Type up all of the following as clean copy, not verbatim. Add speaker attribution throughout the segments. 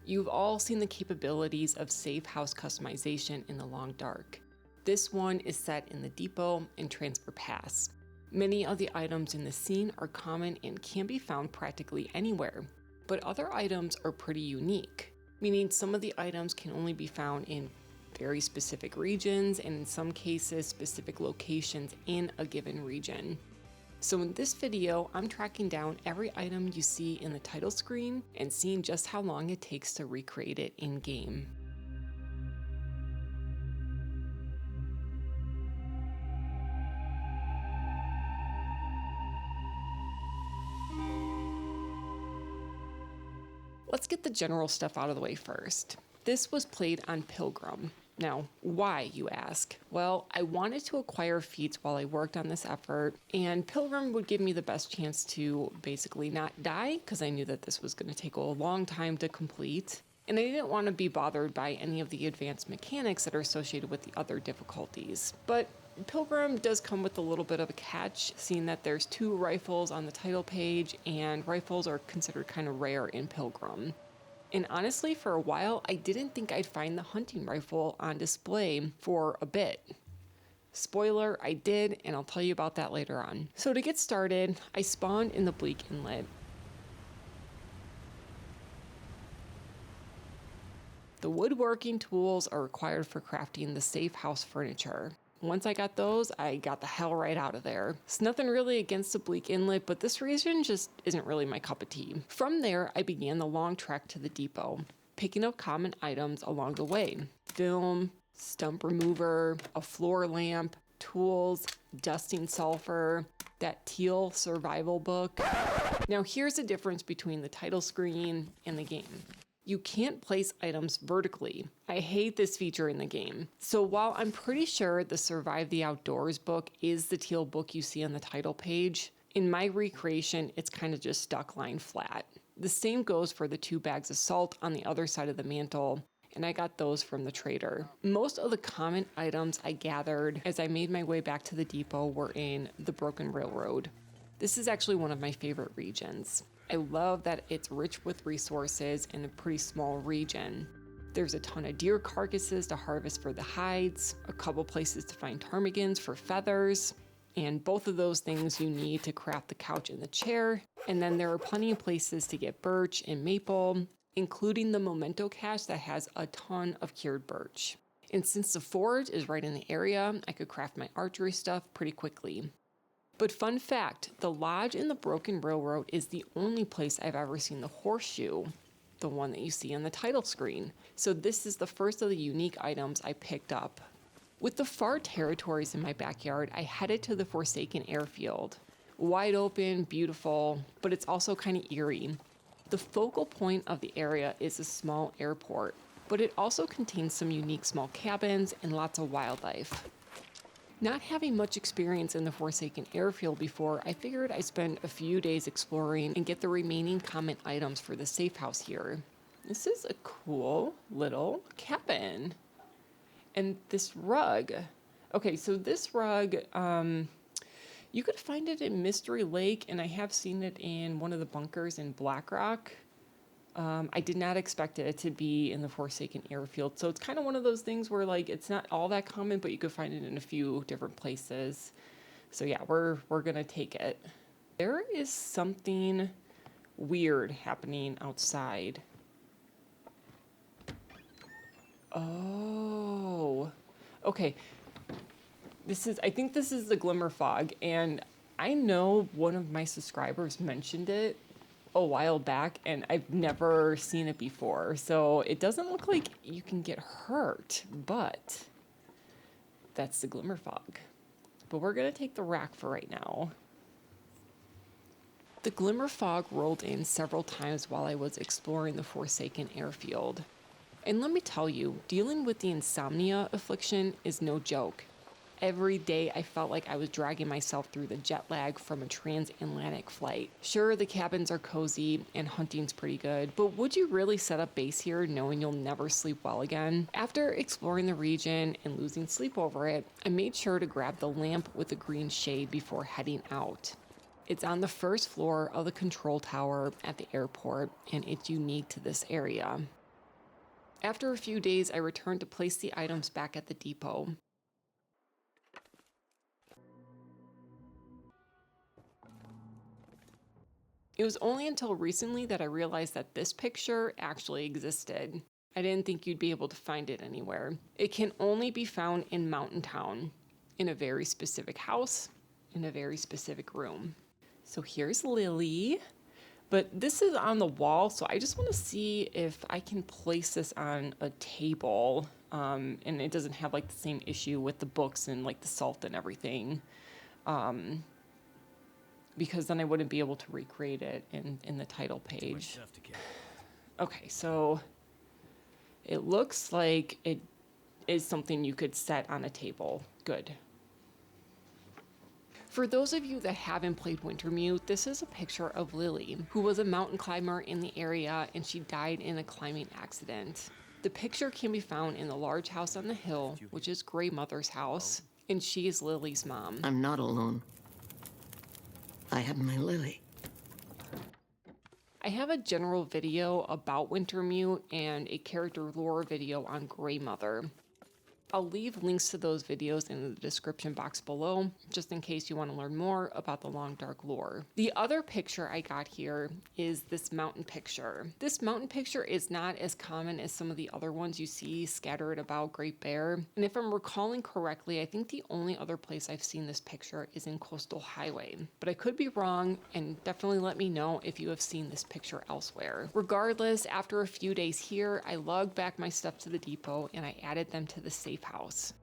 Speaker 1: You've all seen the capabilities of safe house customization in the Long Dark. This one is set in the depot and transfer pass. Many of the items in the scene are common and can be found practically anywhere, but other items are pretty unique, meaning some of the items can only be found in very specific regions and in some cases specific locations in a given region. So in this video, I'm tracking down every item you see in the title screen and seeing just how long it takes to recreate it in-game. Let's get the general stuff out of the way first. This was played on Pilgrim. Now, why, you ask? Well, I wanted to acquire feats while I worked on this effort, and Pilgrim would give me the best chance to basically not die, because I knew that this was going to take a long time to complete, and I didn't want to be bothered by any of the advanced mechanics that are associated with the other difficulties. But Pilgrim does come with a little bit of a catch, seeing that there's 2 rifles on the title page, and rifles are considered kind of rare in Pilgrim. And honestly, for a while, I didn't think I'd find the hunting rifle on display for a bit. Spoiler, I did, and I'll tell you about that later on. So to get started, I spawned in the Bleak Inlet. The woodworking tools are required for crafting the safe house furniture. Once I got those, I got the hell right out of there. It's nothing really against the Bleak Inlet, but this region just isn't really my cup of tea. From there, I began the long trek to the depot, picking up common items along the way. Film, stump remover, a floor lamp, tools, dusting sulfur, that teal survival book. Now here's the difference between the title screen and the game. You can't place items vertically. I hate this feature in the game. So while I'm pretty sure the Survive the Outdoors book is the teal book you see on the title page, in my recreation, it's kind of just stuck lying flat. The same goes for the 2 bags of salt on the other side of the mantle, and I got those from the trader. Most of the common items I gathered as I made my way back to the depot were in the Broken Railroad. This is actually one of my favorite regions. I love that it's rich with resources in a pretty small region. There's a ton of deer carcasses to harvest for the hides, a couple places to find ptarmigans for feathers, and both of those things you need to craft the couch and the chair. And then there are plenty of places to get birch and maple, including the Memento cache that has a ton of cured birch. And since the forge is right in the area, I could craft my archery stuff pretty quickly. But fun fact, the lodge in the Broken Railroad is the only place I've ever seen the horseshoe, the one that you see on the title screen. So this is the first of the unique items I picked up. With the far territories in my backyard, I headed to the Forsaken Airfield. Wide open, beautiful, but it's also kind of eerie. The focal point of the area is a small airport, but it also contains some unique small cabins and lots of wildlife. Not having much experience in the Forsaken Airfield before, I figured I'd spend a few days exploring and get the remaining common items for the safe house here. This is a cool little cabin. And this rug. Okay, so this rug, you could find it in Mystery Lake, and I have seen it in one of the bunkers in Blackrock. I did not expect it to be in the Forsaken Airfield. So it's kind of one of those things where like it's not all that common, but you could find it in a few different places. So yeah, we're going to take it. There is something weird happening outside. Oh. Okay. I think this is the glimmer fog, and I know one of my subscribers mentioned it a while back, and I've never seen it before. So it doesn't look like you can get hurt, but that's the glimmer fog. But we're going to take the rack for right now. The glimmer fog rolled in several times while I was exploring the Forsaken Airfield. And let me tell you, dealing with the insomnia affliction is no joke. Every day I felt like I was dragging myself through the jet lag from a transatlantic flight. Sure, the cabins are cozy and hunting's pretty good, but would you really set up base here knowing you'll never sleep well again? After exploring the region and losing sleep over it, I made sure to grab the lamp with the green shade before heading out. It's on the first floor of the control tower at the airport, and it's unique to this area. After a few days, I returned to place the items back at the depot. It was only until recently that I realized that this picture actually existed. I didn't think you'd be able to find it anywhere. It can only be found in Mountain Town, in a very specific house, in a very specific room. So here's Lily, but this is on the wall, so I just want to see if I can place this on a table, and it doesn't have like the same issue with the books and like the salt and everything. Because then I wouldn't be able to recreate it in the title page. Okay, so it looks like it is something you could set on a table. Good. For those of you that haven't played Wintermute, this is a picture of Lily, who was a mountain climber in the area and she died in a climbing accident. The picture can be found in the large house on the hill, which is Grey Mother's house, and she is Lily's mom.
Speaker 2: I'm not alone. I have my Lily.
Speaker 1: I have a general video about Wintermute and a character lore video on Grey Mother. I'll leave links to those videos in the description box below, just in case you want to learn more about the Long Dark lore. The other picture I got here is this mountain picture. This mountain picture is not as common as some of the other ones you see scattered about Great Bear. And if I'm recalling correctly, I think the only other place I've seen this picture is in Coastal Highway. But I could be wrong, and definitely let me know if you have seen this picture elsewhere. Regardless, after a few days here, I lugged back my stuff to the depot and I added them to the safe house.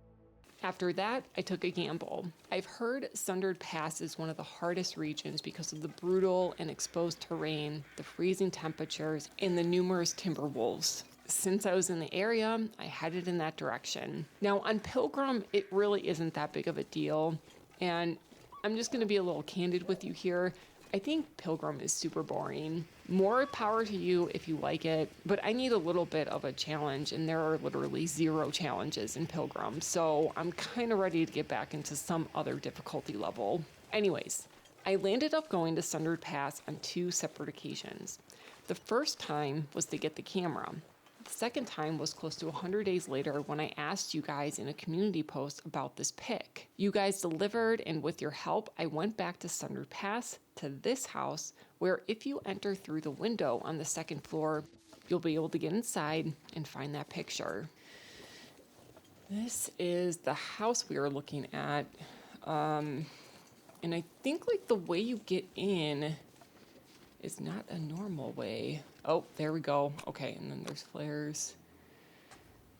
Speaker 1: After that, I took a gamble. I've heard Sundered Pass is one of the hardest regions because of the brutal and exposed terrain, the freezing temperatures, and the numerous timber wolves. Since I was in the area, I headed in that direction. Now on Pilgrim, it really isn't that big of a deal, and I'm just gonna be a little candid with you here. I think Pilgrim is super boring. More power to you if you like it, but I need a little bit of a challenge, and there are literally 0 challenges in Pilgrim, so I'm kind of ready to get back into some other difficulty level. Anyways, I landed up going to Sundered Pass on 2 separate occasions. The first time was to get the camera. The second time was close to 100 days later when I asked you guys in a community post about this pick. You guys delivered, and with your help, I went back to Sundered Pass to this house where if you enter through the window on the 2nd floor, you'll be able to get inside and find that picture. This is the house we are looking at. And I think like the way you get in is not a normal way. Oh, there we go. Okay, and then there's flares.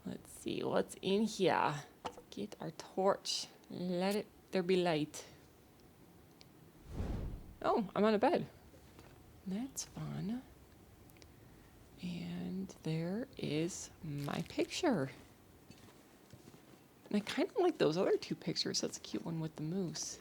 Speaker 1: Let's see, what's in here? Let's get our torch. Let there be light. Oh, I'm on a bed. That's fun. And there is my picture. And I kind of like those other 2 pictures. That's a cute one with the moose.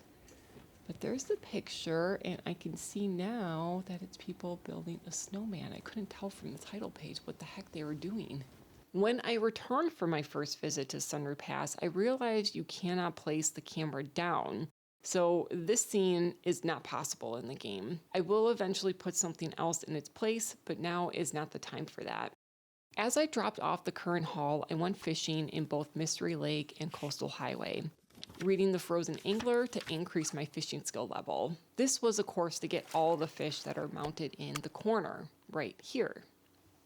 Speaker 1: But there's the picture, and I can see now that it's people building a snowman. I couldn't tell from the title page what the heck they were doing. When I returned from my first visit to Sundered Pass, I realized you cannot place the camera down. So this scene is not possible in the game. I will eventually put something else in its place, but now is not the time for that. As I dropped off the current haul, I went fishing in both Mystery Lake and Coastal Highway, reading the Frozen Angler to increase my fishing skill level. This was a course to get all the fish that are mounted in the corner, right here.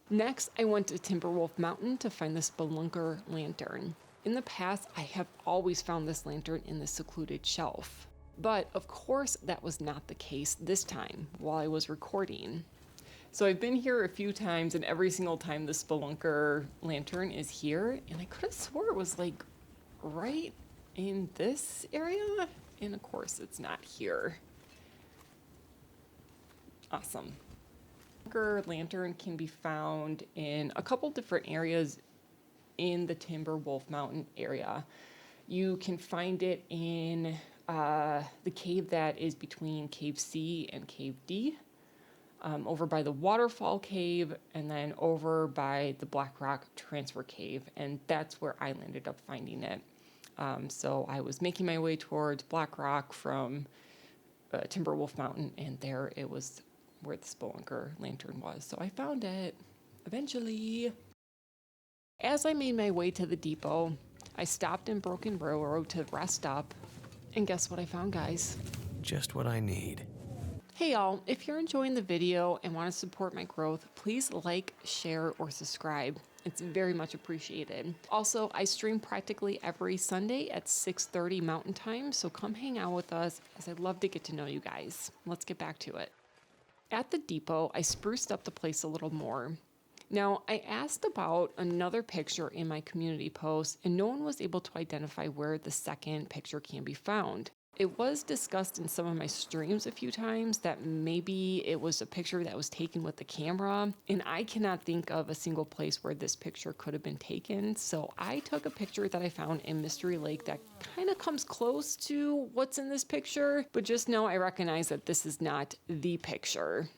Speaker 1: Next, I went to Timberwolf Mountain to find the Spelunker lantern. In the past, I have always found this lantern in the secluded shelf. But of course, that was not the case this time while I was recording. So I've been here a few times, and every single time the Spelunker lantern is here, and I could have swore it was like right in this area, and of course it's not here. Awesome. Spelunker lantern can be found in a couple different areas in the Timberwolf Mountain area. You can find it in the cave that is between Cave C and Cave D, over by the Waterfall Cave, and then over by the Black Rock Transfer Cave, and that's where I ended up finding it. So I was making my way towards Black Rock from Timberwolf Mountain, and there it was where the Spelunker lantern was. So I found it eventually. As I made my way to the depot, I stopped in Broken Railroad to rest up, and guess what I found, guys?
Speaker 3: Just what I need.
Speaker 1: Hey y'all, if you're enjoying the video and want to support my growth, please like, share, or subscribe. It's very much appreciated. Also, I stream practically every Sunday at 6:30 Mountain Time, so come hang out with us as I'd love to get to know you guys. Let's get back to it. At the depot, I spruced up the place a little more. Now, I asked about another picture in my community post, and no one was able to identify where the second picture can be found. It was discussed in some of my streams a few times that maybe it was a picture that was taken with the camera, and I cannot think of a single place where this picture could have been taken. So I took a picture that I found in Mystery Lake that kind of comes close to what's in this picture, but just know I recognize that this is not the picture.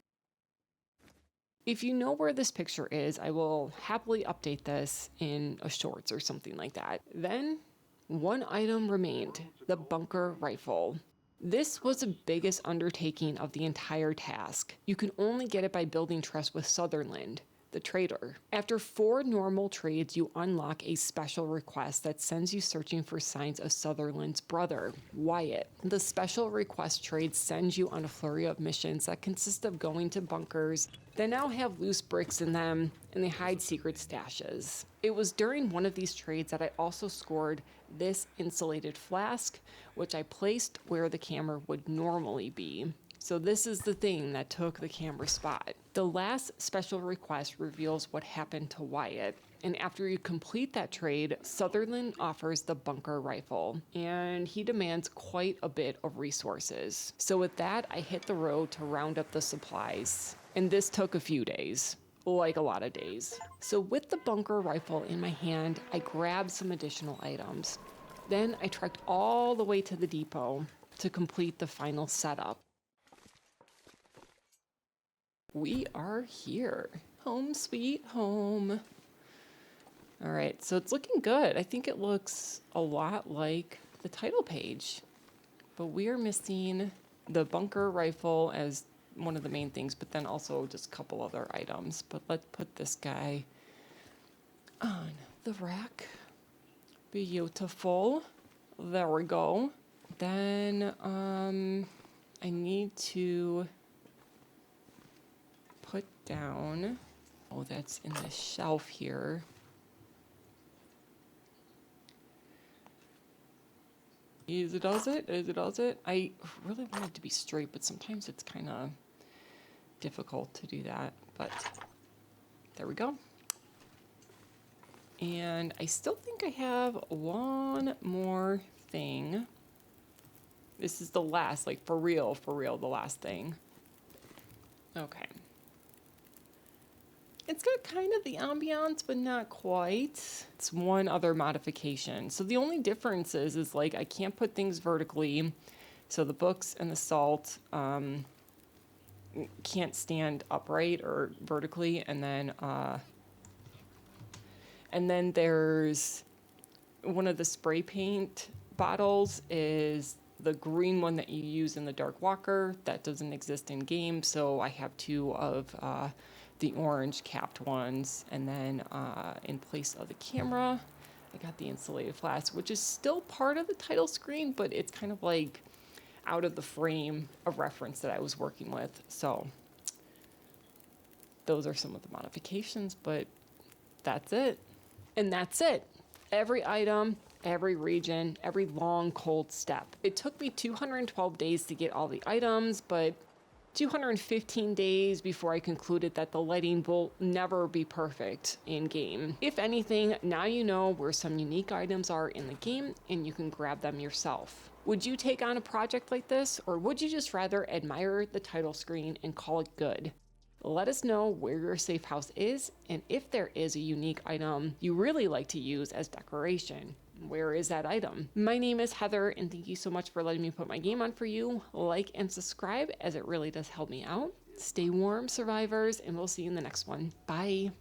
Speaker 1: If you know where this picture is, I will happily update this in a shorts or something like that. Then, one item remained, the bunker rifle. This was the biggest undertaking of the entire task. You can only get it by building trust with Sutherland, the trader. After 4 normal trades, you unlock a special request that sends you searching for signs of Sutherland's brother, Wyatt. The special request trade sends you on a flurry of missions that consist of going to bunkers that now have loose bricks in them, and they hide secret stashes. It was during one of these trades that I also scored this insulated flask, which I placed where the camera would normally be. So this is the thing that took the camera spot. The last special request reveals what happened to Wyatt. And after you complete that trade, Sutherland offers the bunker rifle, and he demands quite a bit of resources. So with that, I hit the road to round up the supplies. And this took a few days, like a lot of days. So with the bunker rifle in my hand, I grabbed some additional items. Then I trekked all the way to the depot to complete the final setup. We are here. Home sweet home. All right, so it's looking good. I think it looks a lot like the title page, but we are missing the bunker rifle as one of the main things, but then also just a couple other items. But let's put this guy on the rack. Beautiful. There we go. Then I need to put down, oh, that's in the shelf here. Easy does it, easy does it. I really want it to be straight, but sometimes it's kind of difficult to do that, but there we go. And I still think I have one more thing. This is the last, like for real, the last thing. Okay. It's got kind of the ambiance, but not quite. It's one other modification. So the only difference is like I can't put things vertically. So the books and the salt can't stand upright or vertically. And then there's one of the spray paint bottles is the green one that you use in the Dark Walker. That doesn't exist in game. So I have 2 of the orange capped ones, and then in place of the camera I got the insulated flask, which is still part of the title screen, but it's kind of like out of the frame of reference that I was working with. So those are some of the modifications, but that's it. And that's it. Every item, every region, every long cold step. It took me 212 days to get all the items, but 215 days before I concluded that the lighting will never be perfect in game. If anything, now you know where some unique items are in the game and you can grab them yourself. Would you take on a project like this, or would you just rather admire the title screen and call it good? Let us know where your safe house is and if there is a unique item you really like to use as decoration. Where is that item? My name is Heather, and thank you so much for letting me put my game on for you. Like and subscribe, as it really does help me out. Stay warm, survivors, and we'll see you in the next one. Bye.